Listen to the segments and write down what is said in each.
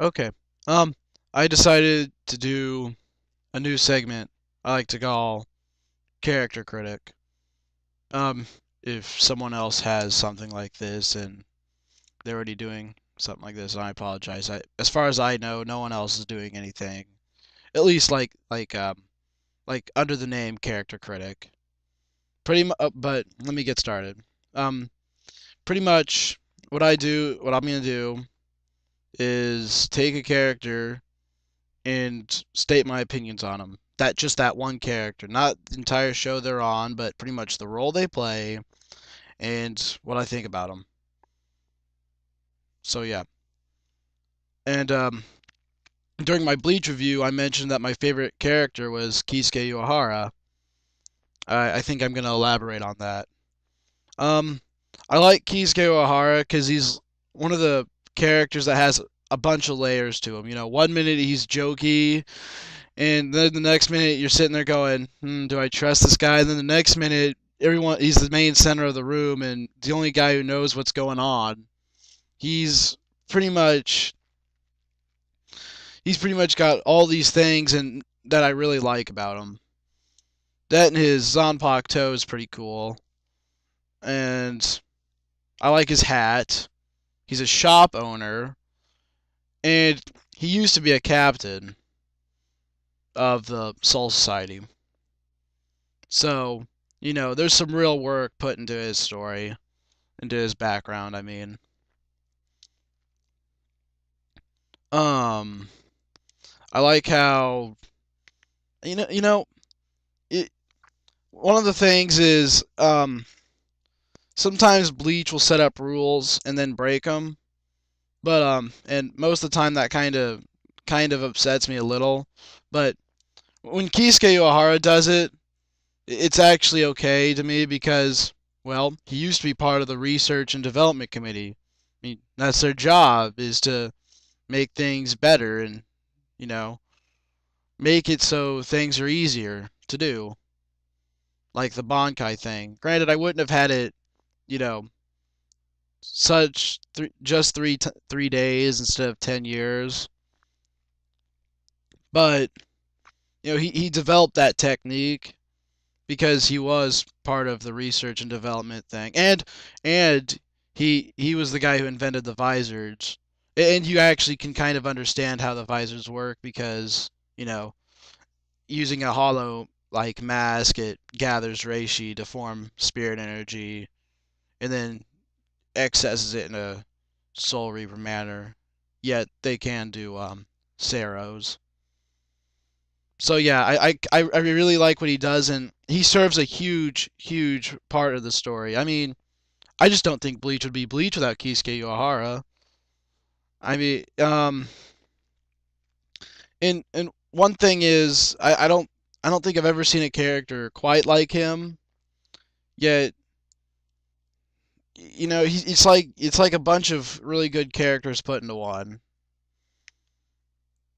Okay. I decided to do a new segment I like to call character critic. Um, if someone else has something like this and they're already doing something like this, I apologize. As far as I know, no one else is doing anything. At least like under the name character critic. But let me get started. Um, Pretty much what I'm gonna do is take a character and state my opinions on them. That one character, not the entire show they're on, but pretty much the role they play and what I think about them. So yeah, and during my Bleach review, I mentioned that my favorite character was Kisuke Urahara. I think I'm gonna elaborate on that. Um, I like Kisuke Urahara because he's one of the characters that has a bunch of layers to him. You know, one minute he's jokey, and then the next minute you're sitting there going, do I trust this guy? And then the next minute, he's the main center of the room and the only guy who knows what's going on. He's pretty much he's pretty much got all these things and that I really like about him. That and his Zanpakuto toe is pretty cool. And I like his hat. He's a shop owner. And he used to be a captain of the Soul Society. So, there's some real work put into his story, into his background, I mean. Um, I like how it one of the things is sometimes Bleach will set up rules and then break them, but and most of the time that kind of upsets me a little, but when Kisuke Ohara does it, it's actually okay to me because, well, he used to be part of the research and development committee. I mean, that's their job is to make things better and, you know, make it so things are easier to do, like the Bankai thing. Granted, I wouldn't have had it, you know, just 3 days instead of 10 years, but he developed that technique because he was part of the research and development thing, and he was the guy who invented the visors, and you actually can kind of understand how the visors work because using a hollow like mask, it gathers reishi to form spirit energy, and then accesses it in a soul reaper manner. Yet they can do Saros. So yeah, I really like what he does, and he serves a huge part of the story. I mean, I just don't think Bleach would be Bleach without Kisuke Uehara. I mean, and one thing is, I don't think I've ever seen a character quite like him. Yet, it's like a bunch of really good characters put into one.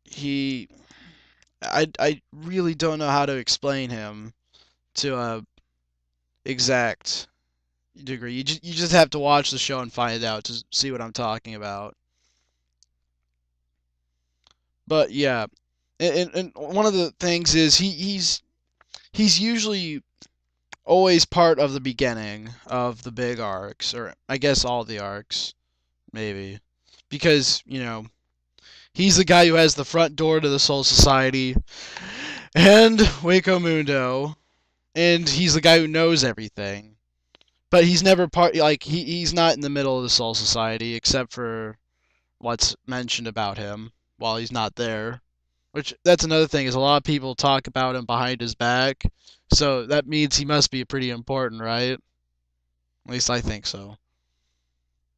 He, I really don't know how to explain him to a exact degree. You just have to watch the show and find out to see what I'm talking about. But yeah, and one of the things is he's usually always part of the beginning of the big arcs, or I guess all the arcs, maybe, because he's the guy who has the front door to the Soul Society and Waco Mundo, and he's the guy who knows everything. But he's never part like he's not in the middle of the Soul Society except for what's mentioned about him while he's not there. Which that's another thing is a lot of people talk about him behind his back, so that means he must be pretty important, right? At least I think so.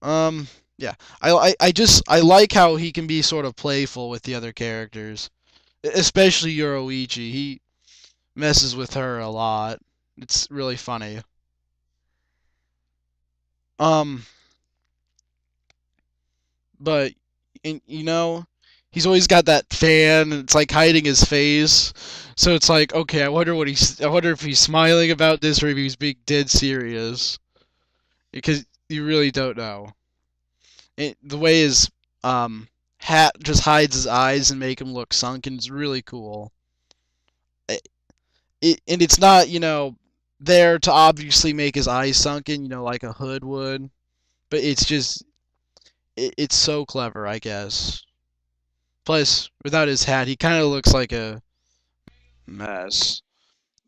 Um, yeah, I like how he can be sort of playful with the other characters, especially Yoroichi. He messes with her a lot. It's really funny. Um, but he's always got that fan, and it's like hiding his face. So it's like, okay, I wonder if he's smiling about this or if he's being dead serious because you really don't know. The way his hat just hides his eyes and make him look sunken. It's really cool. And it's not, there to obviously make his eyes sunken, like a hood would. But it's just, it's so clever, I guess. Plus, without his hat, he kind of looks like a mess.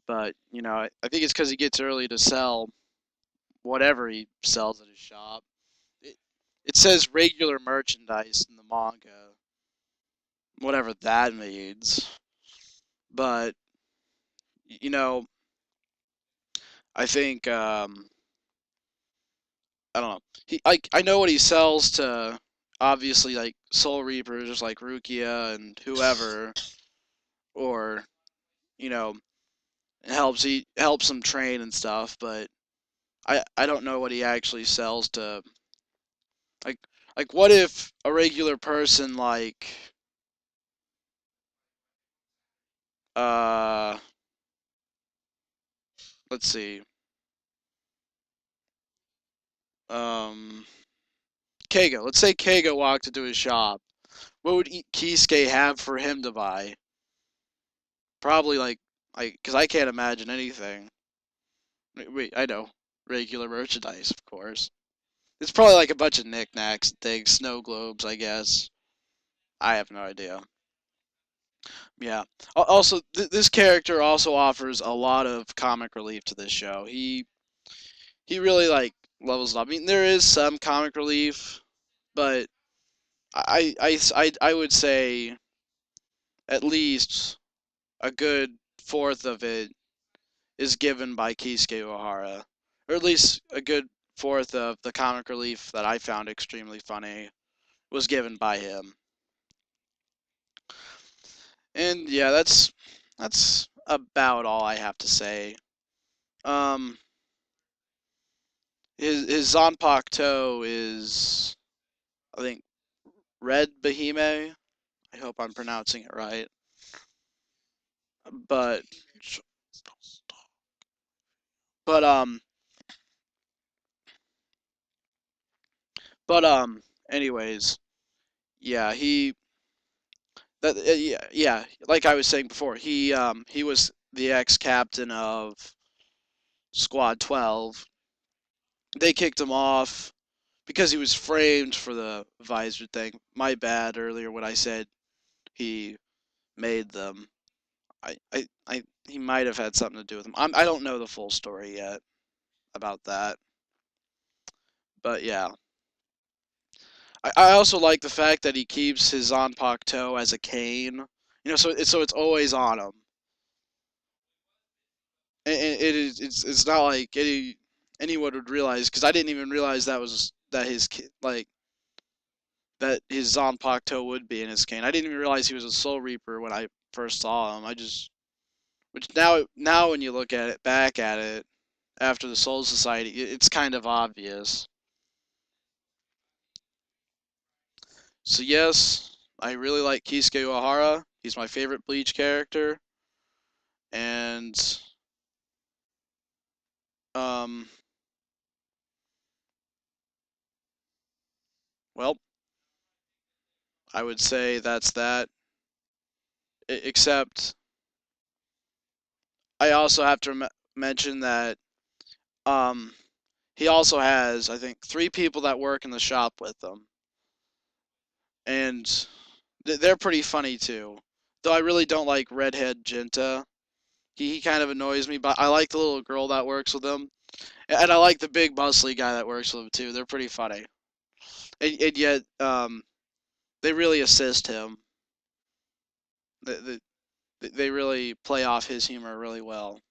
But, I think it's because he gets early to sell whatever he sells at his shop. It, it says regular merchandise in the manga, whatever that means. But, you know, I think, I don't know. I know what he sells to, obviously, like, Soul Reapers, like Rukia and whoever, or, you know, helps him train and stuff, but I don't know what he actually sells to. Like what if a regular person uh let's see um Keigo. Let's say Keigo walked into his shop. What would Kisuke have for him to buy? Probably because I can't imagine anything. Wait, I know regular merchandise, of course. It's probably like a bunch of knickknacks and things, snow globes, I guess. I have no idea. Yeah. Also, this character also offers a lot of comic relief to this show. He really levels it up. I mean, there is some comic relief, but I would say at least a good fourth of it is given by Kisuke Urahara, or at least a good fourth of the comic relief that I found extremely funny was given by him. And yeah, that's about all I have to say. Um, his Zanpakuto is, I think, Red Behime. I hope I'm pronouncing it right. But but um but anyways, yeah, yeah, like I was saying before, he was the ex-captain of Squad 12. They kicked him off because he was framed for the visor thing. My bad earlier when I said he made them. He might have had something to do with them. I don't know the full story yet about that, but yeah. I also like the fact that he keeps his Zanpakuto as a cane. So it's always on him. And it's not like anyone would realize, because I didn't even realize that his Zanpakuto would be in his cane. I didn't even realize he was a Soul Reaper when I first saw him. Which now when you look at it back at it after the Soul Society, it's kind of obvious. So yes, I really like Kisuke Urahara. He's my favorite Bleach character, and um, well, I would say that's that. Except I also have to mention that um, he also has, I think, 3 people that work in the shop with him, and they're pretty funny too. Though I really don't like Redhead Jinta. He kind of annoys me, but I like the little girl that works with him, and I like the big muscly guy that works with him too. They're pretty funny, and yet they really assist him. They, they really play off his humor really well.